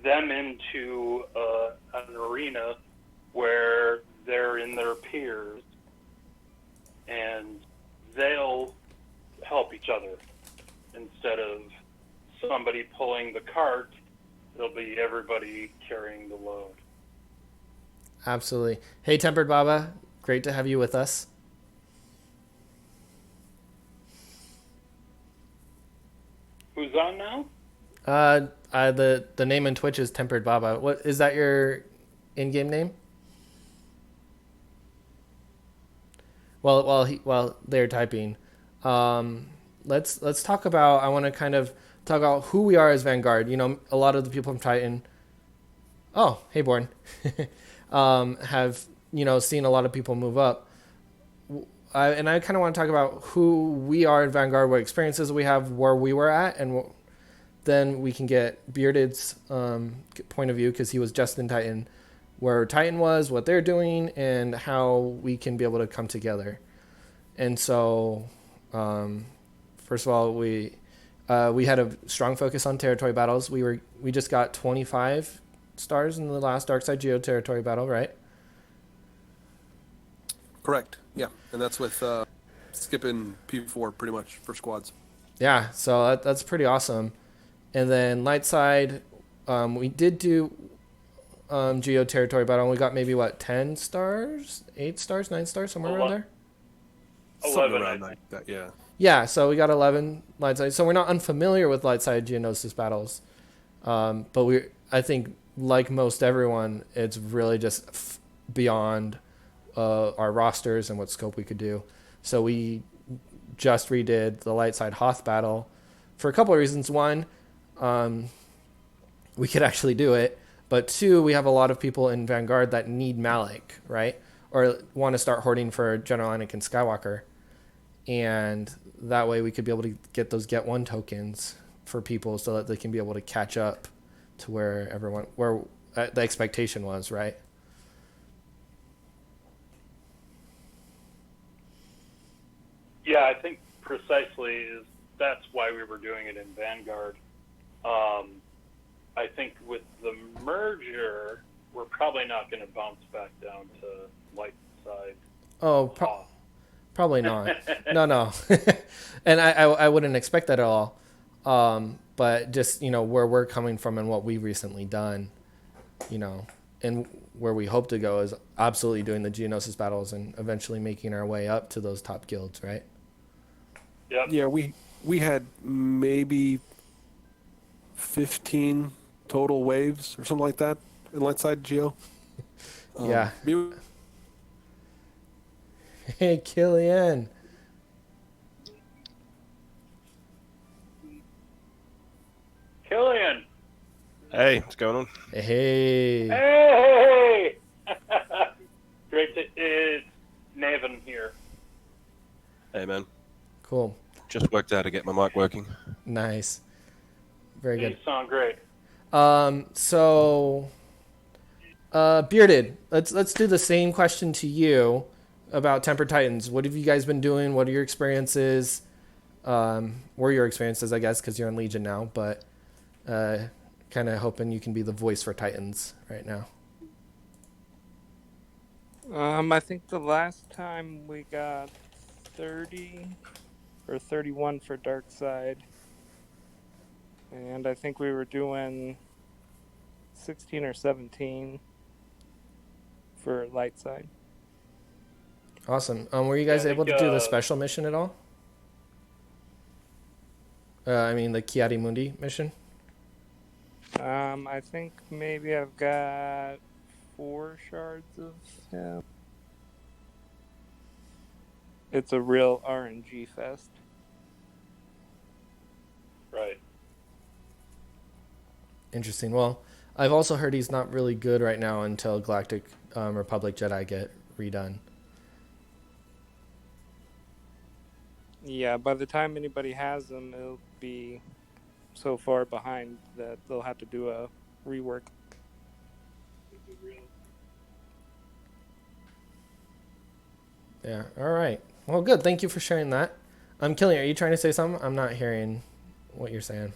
them into an arena where they're in their peers and they'll help each other instead of somebody pulling the cart. It'll be everybody carrying the load. Absolutely. Hey, Tempered Baba, great to have you with us. Who's on now? The name in Twitch is Tempered Baba. What is that your in-game name? Well, while they're typing, let's talk about. I want to kind of talk about who we are as Vanguard. You know, a lot of the people from Titan. Oh, hey, Born, have seen a lot of people move up. And I kind of want to talk about who we are in Vanguard, what experiences we have, where we were at, and then we can get Bearded's point of view because he was just in Titan, where Titan was, what they're doing, and how we can be able to come together. And so, first of all, we had a strong focus on territory battles. We just got 25 stars in the last Darkside Geo territory battle, right? Correct. Yeah, and that's with skipping P4 pretty much for squads. Yeah, so that's pretty awesome. And then light side, we did do Geo territory battle, and we got maybe 10 stars, 8 stars, 9 stars, somewhere around there. 11, around like that, yeah. Yeah, so we got 11 light side. So we're not unfamiliar with light side Geonosis battles, but I think like most everyone, it's really just beyond our rosters and what scope we could do. So we just redid the light side Hoth battle for a couple of reasons. One, we could actually do it, but two, we have a lot of people in Vanguard that need Malik, right? Or want to start hoarding for General Anakin Skywalker. And that way we could be able to get those Get One tokens for people so that they can be able to catch up to where the expectation was, right? Yeah, I think precisely that's why we were doing it in Vanguard. I think with the merger, we're probably not going to bounce back down to light side. Oh, probably not. No. And I wouldn't expect that at all. But just, where we're coming from and what we've recently done, and where we hope to go is absolutely doing the Geonosis battles and eventually making our way up to those top guilds, right? Yep. Yeah, we had maybe 15 total waves or something like that in light side Geo. Yeah. Hey, Killian. Killian. Hey, what's going on? Hey. Hey! Great to it's Navin here. Hey, man. Cool. Just worked out to get my mic working. Nice. Very good. You sound great. So, Bearded, let's do the same question to you about Tempered Titans. What have you guys been doing? What are your experiences? Were your experiences, I guess, because you're in Legion now, but kind of hoping you can be the voice for Titans right now. I think the last time we got 30 or 31 for Dark Side, and I think we were doing 16 or 17 for Light Side. Awesome. Were you guys able to do the special mission at all? I mean, the Kiadi Mundi mission? I think maybe I've got 4 shards of him. It's a real RNG fest. Right. Interesting. Well, I've also heard he's not really good right now until Galactic Republic Jedi get redone. Yeah, by the time anybody has them, it'll be so far behind that they'll have to do a rework. Yeah. All right. Well, good. Thank you for sharing that. Killian, are you trying to say something? I'm not hearing what you're saying.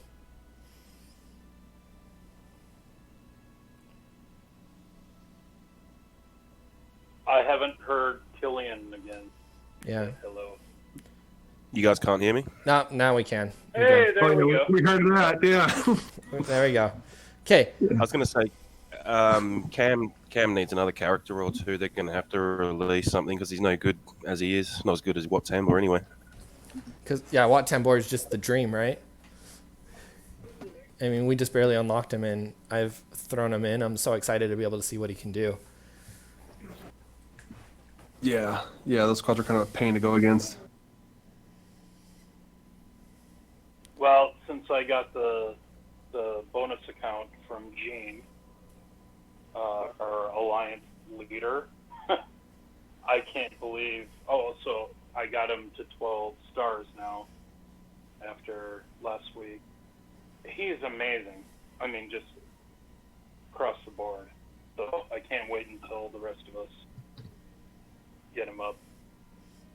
I haven't heard Killian again. Yeah. Hello. You guys can't hear me? Now we can. We're Hey, good. there we go. We heard that, yeah. There we go. Okay. I was going to say, Cam needs another character or two. They're going to have to release something because he's no good as he is. Not as good as Wat Tambor anyway. Because, yeah, Wat Tambor is just the dream, right? I mean, we just barely unlocked him, and I've thrown him in. I'm so excited to be able to see what he can do. Yeah, those squads are kind of a pain to go against. Well, since I got the bonus account from Gene, our alliance leader, I can't believe. Oh, so I got him to 12 stars now after last week. He's amazing. I mean, just across the board. So I can't wait until the rest of us get him up.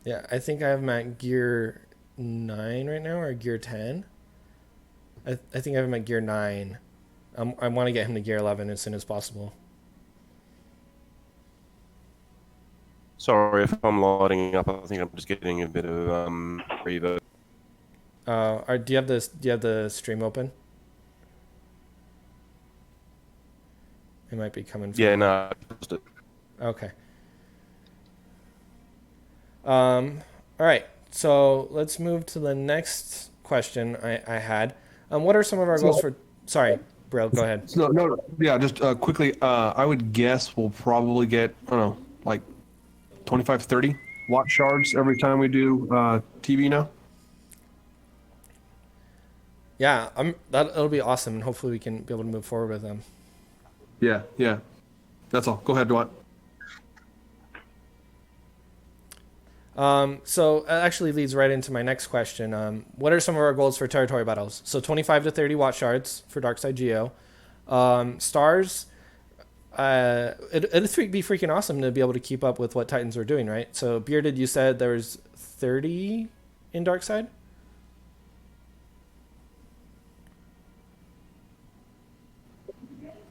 Yeah, I think I have him at gear 9 right now, or gear 10. I think I have him at gear 9. I want to get him to gear 11 as soon as possible. Sorry if I'm lighting up. I think I'm just getting a bit of reverb. Do you have the stream open? It might be coming from... Yeah, no. Okay. All right. So let's move to the next question I had. What are some of our goals for... Sorry, Brill, go ahead. No, yeah, just quickly, I would guess we'll probably get, I don't know, like 25, 30 watt shards every time we do TV now. Yeah, that'll be awesome, and hopefully we can be able to move forward with them. Yeah. That's all. Go ahead, Dwight. So it actually leads right into my next question. What are some of our goals for territory battles? So 25 to 30 watt shards for Darkside Geo. Stars, it'd be freaking awesome to be able to keep up with what Titans are doing, right? So Bearded, you said there was 30 in Darkside?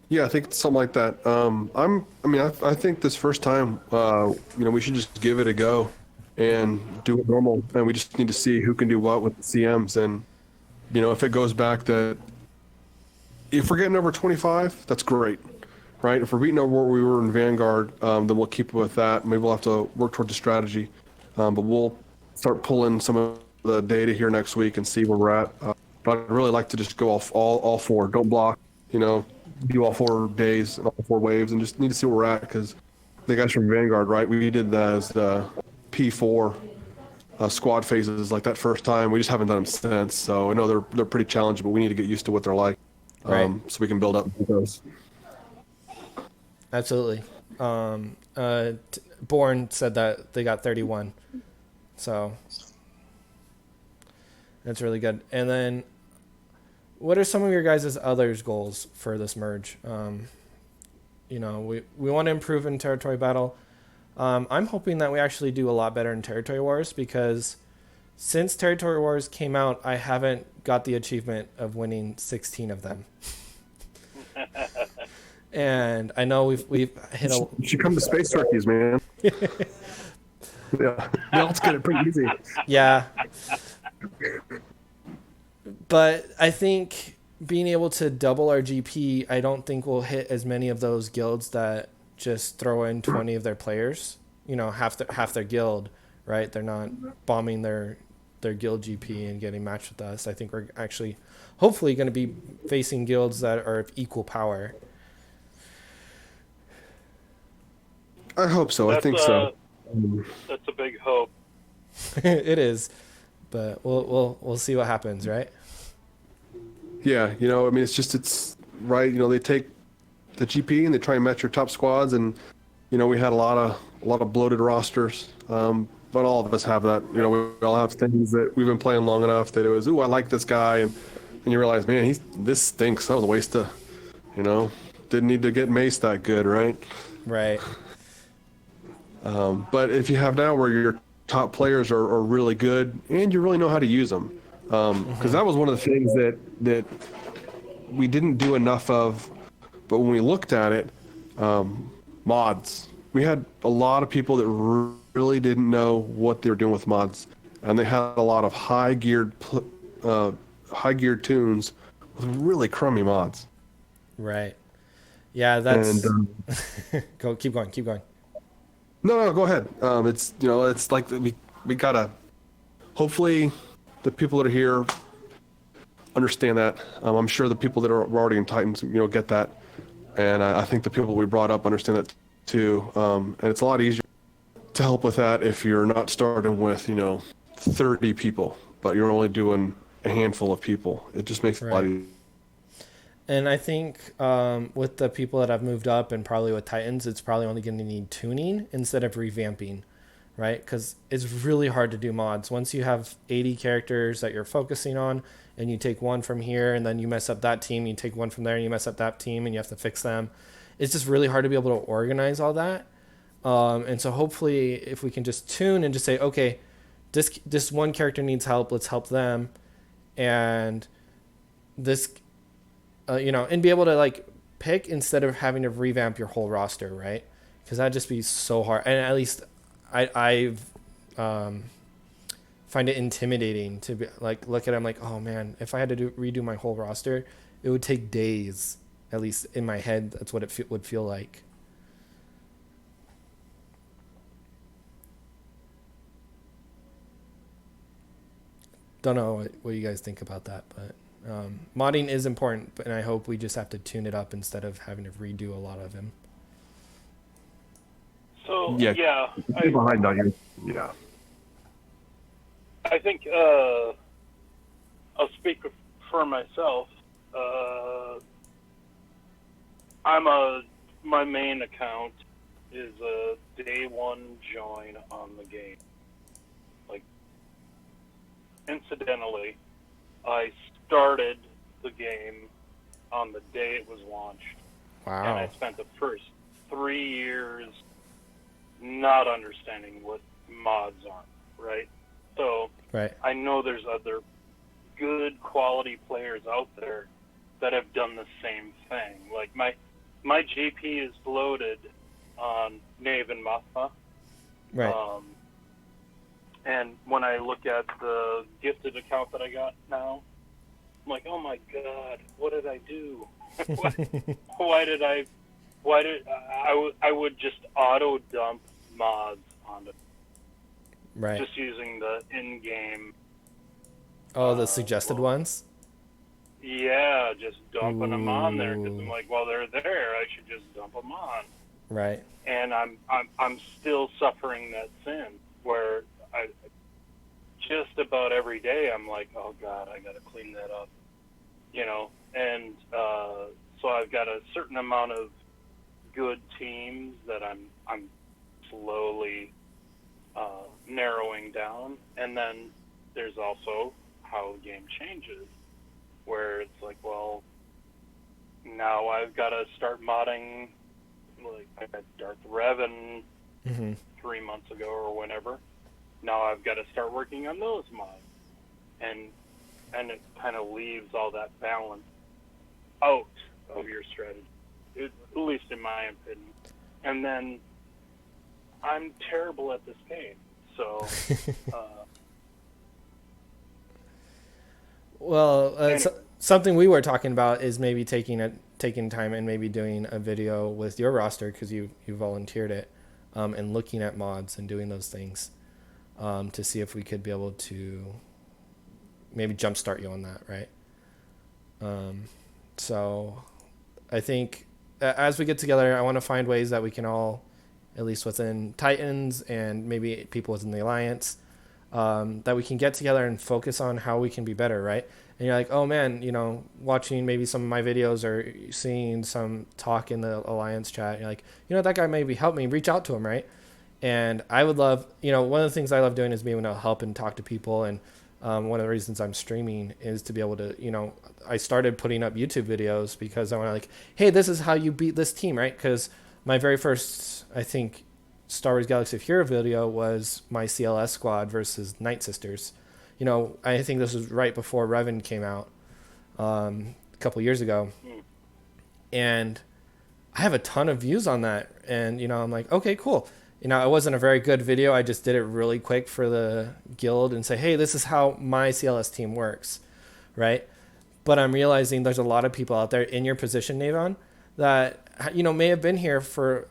Yeah, I think it's something like that. I think this first time, we should just give it a go and do it normal. And we just need to see who can do what with the CMs. And, if it goes back that if we're getting over 25, that's great, right? If we're beating over what we were in Vanguard, then we'll keep with that. Maybe we'll have to work towards a strategy. But we'll start pulling some of the data here next week and see where we're at. But I'd really like to just go all four. Don't block, do all 4 days and all 4 waves, and just need to see where we're at, because the guys from Vanguard, right? We did that as the P4 squad phases like that first time. We just haven't done them since. So I know they're pretty challenging, but we need to get used to what they're like, Right. so we can build up those. Absolutely. Born said that they got 31. So that's really good. And then what are some of your guys' others goals for this merge? We want to improve in territory battle. I'm hoping that we actually do a lot better in territory wars, because since territory wars came out, I haven't got the achievement of winning 16 of them. And I know we've hit a... You should come to Space Turkeys, man. Yeah, let's get it pretty easy. Yeah. But I think being able to double our GP, I don't think we'll hit as many of those guilds that just throw in 20 of their players. Half their guild, right? They're not bombing their guild GP and getting matched with us. I think we're actually, hopefully, going to be facing guilds that are of equal power. I hope so. I think so. That's a big hope. It is, but we'll see what happens, right? Yeah, it's right. They take the GP and they try and match your top squads, and we had a lot of bloated rosters. But all of us have that. We all have things that we've been playing long enough that it was, I like this guy, and you realize, man, this stinks. That was a waste of, didn't need to get maced that good, right? Right. But if you have now where your top players are really good and you really know how to use them, because that was one of the things that we didn't do enough of, but when we looked at it, mods. we had a lot of people that really didn't know what they were doing with mods, and they had a lot of high geared tunes with really crummy mods. Right. Yeah, And that's keep going, keep going. no, go ahead. It's it's like we gotta. Hopefully, the people that are here understand that. I'm sure the people that are already in Titans, get that, and I think the people we brought up understand that too. And it's a lot easier to help with that if you're not starting with 30 people, but you're only doing a handful of people. It just makes it a lot Right. easier. And I think with the people that have moved up and probably with Titans, it's probably only going to need tuning instead of revamping, right? Because it's really hard to do mods. Once you have 80 characters that you're focusing on and you take one from here and then you mess up that team, you take one from there and you mess up that team and you have to fix them. It's just really hard to be able to organize all that. And so hopefully if we can just tune and just say, okay, this one character needs help, let's help them. And this and be able to like pick instead of having to revamp your whole roster, right? Because that'd just be so hard. And at least I find it intimidating to be like look at it. I'm like, oh man, if I had to redo my whole roster, it would take days. At least in my head, that's what it would feel like. Don't know what you guys think about that, but modding is important, and I hope we just have to tune it up instead of having to redo a lot of them. So Yeah. yeah, Stay behind on you. Yeah. I think I'll speak for myself. My main account is a day one join on the game. Like, incidentally, I started the game on the day it was launched, and I Wow. spent the first 3 years not understanding what mods are, right? So Right. I know there's other good quality players out there that have done the same thing. Like my GP is loaded on Knave and Mothma. Right. And when I look at the gifted account that I got now, I'm like, oh my god, what did I do? I would just auto dump mods onto Right. just using the in-game. Oh, the suggested well, ones. Yeah, just dumping them on there because I'm Ooh. like, well, they're there. I should just dump them on. Right. And I'm still suffering that sin where I just about every day I'm like, oh god, I got to clean that up, And so I've got a certain amount of good teams that I'm slowly narrowing down, and then there's also how the game changes, where it's like, well, now I've got to start modding. Like I got Darth Revan Mm-hmm. 3 months ago or whenever. Now I've got to start working on those mods, and it kind of leaves all that balance out of your strategy, at least in my opinion. And then I'm terrible at this game, so Well, Anyway. something we were talking about is maybe taking time and maybe doing a video with your roster because you volunteered it, and looking at mods and doing those things, to see if we could be able to maybe jumpstart you on that, right? So I think as we get together, I want to find ways that we can all, at least within Titans and maybe people within the Alliance, that we can get together and focus on how we can be better, right? And you're like, oh man, watching maybe some of my videos or seeing some talk in the Alliance chat, you're like, that guy maybe helped me, reach out to him, right? And I would love, one of the things I love doing is being able to help and talk to people. And one of the reasons I'm streaming is to be able to, I started putting up YouTube videos because I want to like, hey, this is how you beat this team, right? Because my very first, I think, Star Wars Galaxy of Hero video was my CLS squad versus Night Sisters. I think this was right before Revan came out, a couple years ago. And I have a ton of views on that. And, you know, I'm like, okay, cool. You know, it wasn't a very good video. I just did it really quick for the guild and say, hey, this is how my CLS team works, right? But I'm realizing there's a lot of people out there in your position, Navon, that, you know, may have been here for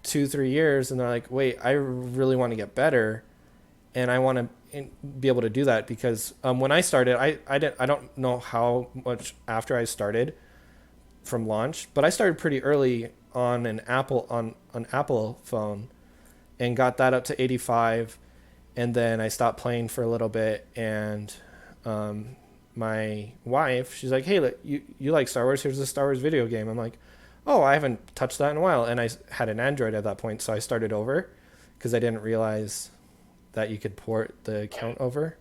2-3 years, and they're like, wait, I really want to get better, and I want to be able to do that. Because when I started, I don't know how much after I started from launch, but I started pretty early on an Apple phone, and got that up to 85, and then I stopped playing for a little bit, and my wife, she's like, hey, look, you like Star Wars? Here's a Star Wars video game. I'm like, oh, I haven't touched that in a while. And I had an Android at that point, so I started over because I didn't realize that you could port the account over.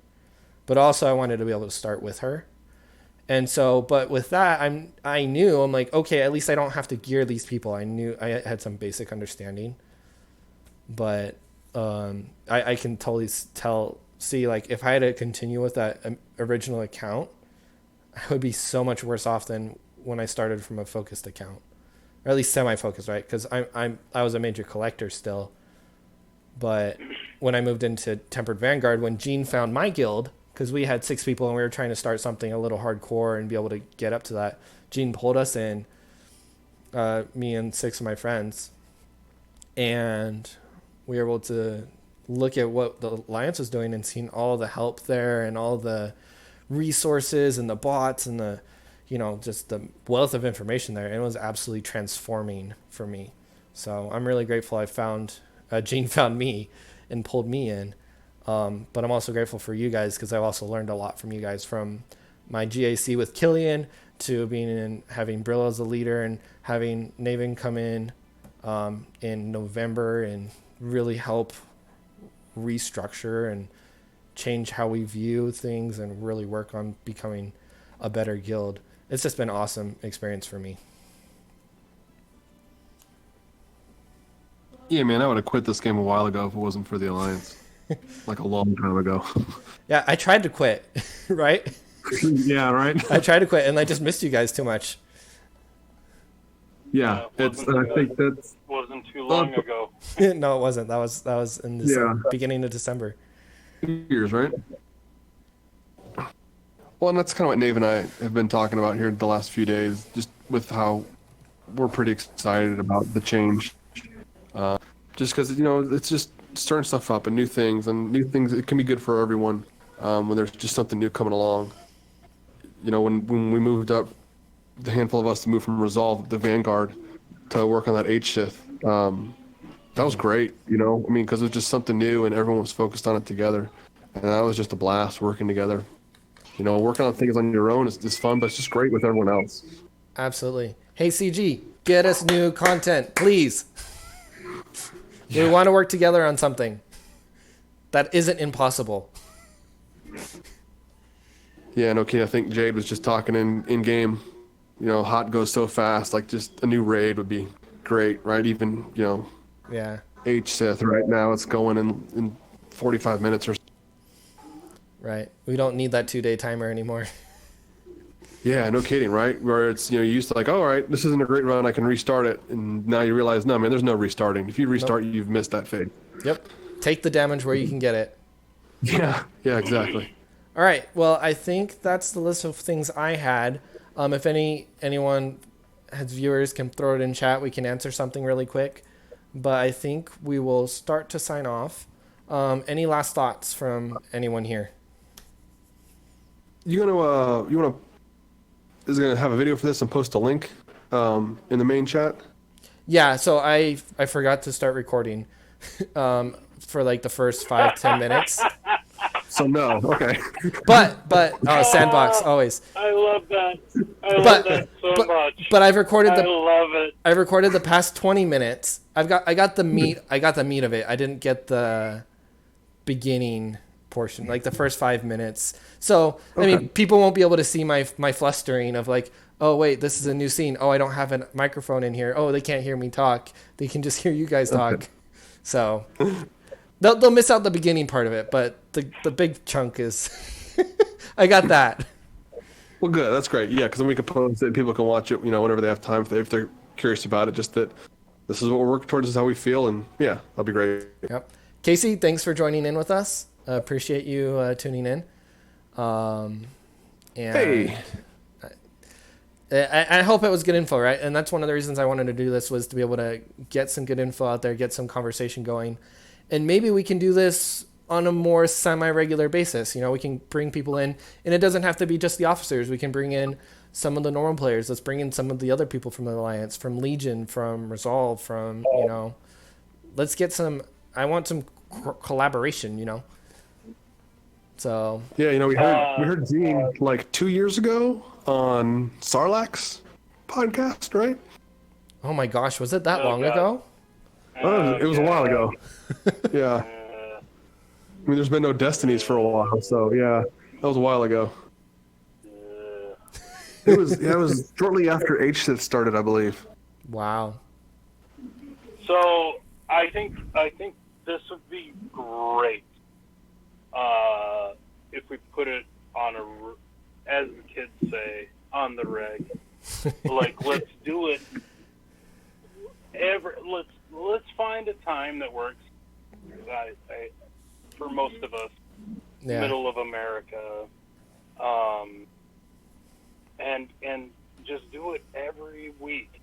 But also I wanted to be able to start with her. And so, but with that, I'm like, okay, at least I don't have to gear these people. I knew I had some basic understanding, but I can totally see, like, if I had to continue with that original account, I would be so much worse off than when I started from a focused account, or at least semi-focused, right? Because I was a major collector still, but when I moved into Tempered Vanguard, when Gene found my guild, because we had 6 people and we were trying to start something a little hardcore and be able to get up to that, Gene pulled us in, me and 6 of my friends, and we were able to look at what the Alliance was doing and seeing all the help there and all the resources and the bots and the, you know, just the wealth of information there. And it was absolutely transforming for me. So I'm really grateful I found, Gene found me and pulled me in. But I'm also grateful for you guys, because I've also learned a lot from you guys, from my GAC with Killian to having Brill as a leader, and having Navin come in November and really help restructure and change how we view things and really work on becoming a better guild. It's just been an awesome experience for me. Yeah, man, I would have quit this game a while ago if it wasn't for the Alliance. Like a long time ago. Yeah, I tried to quit, right? Yeah, right. I tried to quit, and I just missed you guys too much. Yeah, I think that's wasn't too long ago. No, it wasn't. That was in the beginning of December. 2 years, right? Well, and that's kind of what Nave and I have been talking about here the last few days, just with how we're pretty excited about the change. Just because, you know, it's just stirring stuff up and new things. It can be good for everyone when there's just something new coming along. You know, when we moved up, the handful of us to move from Resolve, the Vanguard, to work on that H-Sith, that was great, you know? I mean, because it was just something new and everyone was focused on it together. And that was just a blast working together. You know, working on things on your own is fun, but it's just great with everyone else. Absolutely. Hey, CG, get us new content, please. We want to work together on something that isn't impossible. Yeah, no kidding. I think Jade was just talking in game. You know, hot goes so fast. Like, just a new raid would be great, right? Even, you know, Yeah. H-Sith right now, it's going in 45 minutes or so. Right. We don't need that 2-day timer anymore. Yeah, no kidding, right? Where it's, you know, you used to like, oh, all right, this isn't a great run, I can restart it. And now you realize, no, man, there's no restarting. If you restart, you've missed that phase. Yep. Take the damage where you can get it. Yeah, exactly. All right. Well, I think that's the list of things I had. If anyone has viewers can throw it in chat, we can answer something really quick. But I think we will start to sign off. Any last thoughts from anyone here? You wanna is gonna have a video for this and post a link in the main chat? Yeah, so I forgot to start recording for like the first 5-10 minutes. So no, okay. But Sandbox always. I love that. I love that so much. But I've recorded I love it. I recorded the past 20 minutes. I got the meat of it. I didn't get the beginning portion, like the first 5 minutes. So Okay. I mean, people won't be able to see my flustering of like, oh wait, this is a new scene. Oh, I don't have a microphone in here. Oh, they can't hear me talk. They can just hear you guys talk. Okay. So they'll miss out the beginning part of it, but the big chunk is I got that. Well, good. That's great. Yeah, because then we can post it. People can watch it, you know, whenever they have time, if they're curious about it. Just that this is what we're working towards. This is how we feel, and yeah, that'll be great. Yep. Casey, thanks for joining in with us. Appreciate you tuning in. And Hey. I hope it was good info, right? And that's one of the reasons I wanted to do this, was to be able to get some good info out there, get some conversation going. And maybe we can do this on a more semi-regular basis. You know, we can bring people in, and it doesn't have to be just the officers. We can bring in some of the normal players. Let's bring in some of the other people from the Alliance, from Legion, from Resolve, from, you know, let's get some, I want some collaboration, you know? So, Yeah, you know, we heard Gene like 2 years ago on Sarlacc's podcast, right? oh my gosh, was it that Oh, long God. ago? Oh, it was a while ago. Yeah. Uh, I mean, there's been no Destinies for a while, so yeah, that was a while ago. It was shortly after HSIT started, I believe. Wow. So I think this would be great if we put it on as the kids say, on the reg. Like, let's do it. Let's find a time that works. For most of us, Yeah. middle of America, and just do it every week.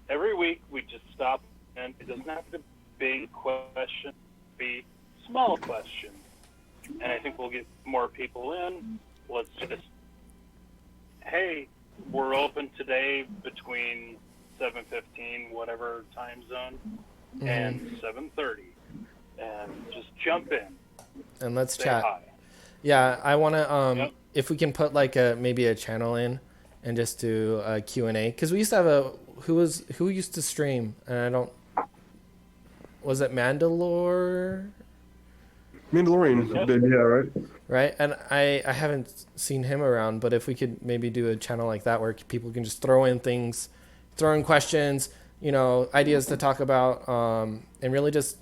Every week we just stop, and it doesn't have to be big questions, be small questions, and I think we'll get more people in. Let's just, hey, we're open today between 7:15, whatever time zone, and 7:30, and just jump in. And let's Say chat. hi. Yeah, I want to Yep. if we can put like maybe a channel in and just do a Q&A, cuz we used to have who used to stream, and I don't, was it Mandalore, Mandalorian did, yeah, right? right? And I haven't seen him around, but if we could maybe do a channel like that where people can just throw in things, throw in questions, you know, ideas to talk about, and really just,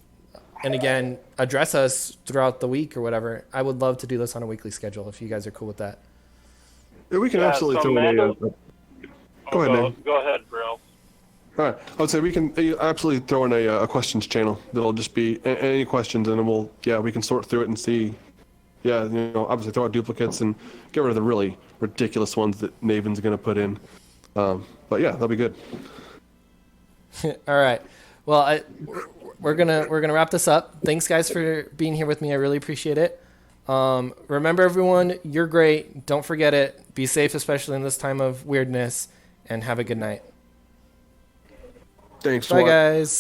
and again, address us throughout the week or whatever. I would love to do this on a weekly schedule if you guys are cool with that. Yeah, we can Yeah, absolutely so throw in Mandal- Go ahead, man. Go ahead, Brill. All right, I would say we can absolutely throw in a questions channel. That'll just be any questions, and then we can sort through it and see. Yeah, you know, obviously throw out duplicates and get rid of the really ridiculous ones that Naven's going to put in. But yeah, that'll be good. All right. Well, we're gonna wrap this up. Thanks, guys, for being here with me. I really appreciate it. Remember, everyone, you're great. Don't forget it. Be safe, especially in this time of weirdness, and have a good night. Thanks. Bye, Swat. guys.